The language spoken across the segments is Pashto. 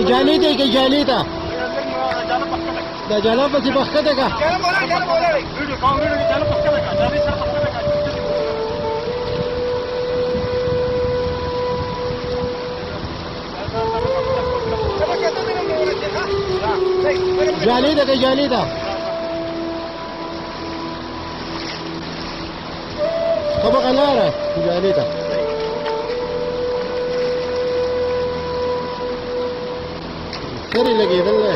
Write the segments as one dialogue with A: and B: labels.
A: جالي دی کې جالي ده دا جاله پسې پخته ده که جالي ده که جالي ده طبقه لاره جالي ده سری لګېدل دی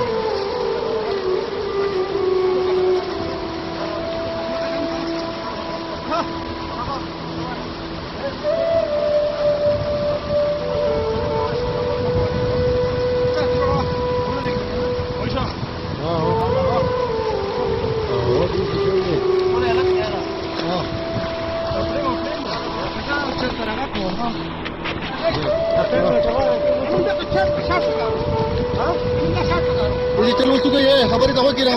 A: Jadi terus juga ya, kabar kamu kira